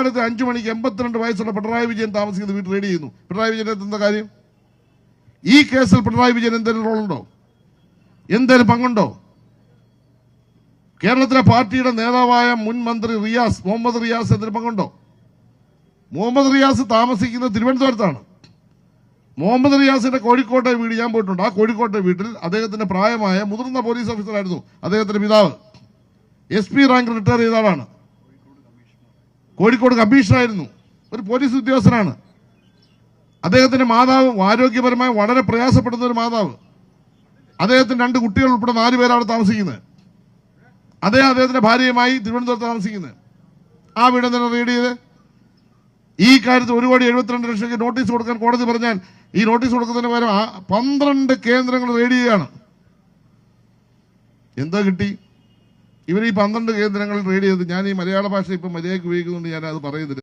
അടിസ്ഥാനത്തിൽ 5 മണിക്ക് 82 വയസ്സുള്ള പിണറായി വിജയൻ താമസിക്കുന്ന വീട്ടിൽ റെയ്ഡ് ചെയ്യുന്നു. പിണറായി വിജയൻ എന്താ കാര്യം? ഈ കേസിൽ പിണറായി വിജയൻ എന്തെങ്കിലും റോളുണ്ടോ? എന്തെങ്കിലും പങ്കുണ്ടോ? കേരളത്തിലെ പാർട്ടിയുടെ നേതാവായ മുൻ മന്ത്രി മുഹമ്മദ് റിയാസ് എന്തെങ്കിലും പങ്കുണ്ടോ? മുഹമ്മദ് റിയാസ് താമസിക്കുന്നത് തിരുവനന്തപുരത്താണ്. മുഹമ്മദ് റിയാസിന്റെ കോഴിക്കോട്ടെ വീട് ഞാൻ പോയിട്ടുണ്ട്. ആ കോഴിക്കോട്ടെ വീട്ടിൽ അദ്ദേഹത്തിന്റെ പ്രായമായ മുതിർന്ന പോലീസ് ഓഫീസറായിരുന്നു അദ്ദേഹത്തിന്റെ പിതാവ്. SP റാങ്ക് റിട്ടയർ ചെയ്ത ആളാണ്. കോഴിക്കോട് കമ്മീഷണറായിരുന്നു. ഒരു പോലീസ് ഉദ്യോഗസ്ഥനാണ്. അദ്ദേഹത്തിന്റെ മാതാവ് ആരോഗ്യപരമായി വളരെ പ്രയാസപ്പെടുന്ന ഒരു മാതാവ്. അദ്ദേഹത്തിന് 2 കുട്ടികൾ ഉൾപ്പെടെ 4 പേരാണ് താമസിക്കുന്നത്. അദ്ദേഹത്തിന്റെ ഭാര്യയുമായി തിരുവനന്തപുരത്ത് താമസിക്കുന്നത്. ആ വീട് എന്തിനാണ് റെയ്ഡ് ചെയ്ത്? ഈ കാര്യത്തിൽ 1,72,00,000 നോട്ടീസ് കൊടുക്കാൻ കോടതി പറഞ്ഞാൽ ഈ നോട്ടീസ് കൊടുക്കുന്നതിന് പകരം 12 കേന്ദ്രങ്ങൾ റെയ്ഡ് ചെയ്യുകയാണ്. എന്താ കിട്ടി? ഇവർ ഈ 12 കേന്ദ്രങ്ങൾ റെയ്ഡ് ചെയ്ത്, ഞാൻ ഈ മലയാള ഭാഷ ഇപ്പം മര്യാദയ്ക്ക് ഉപയോഗിക്കുന്നുണ്ട്, ഞാൻ അത് പറയുന്നില്ല.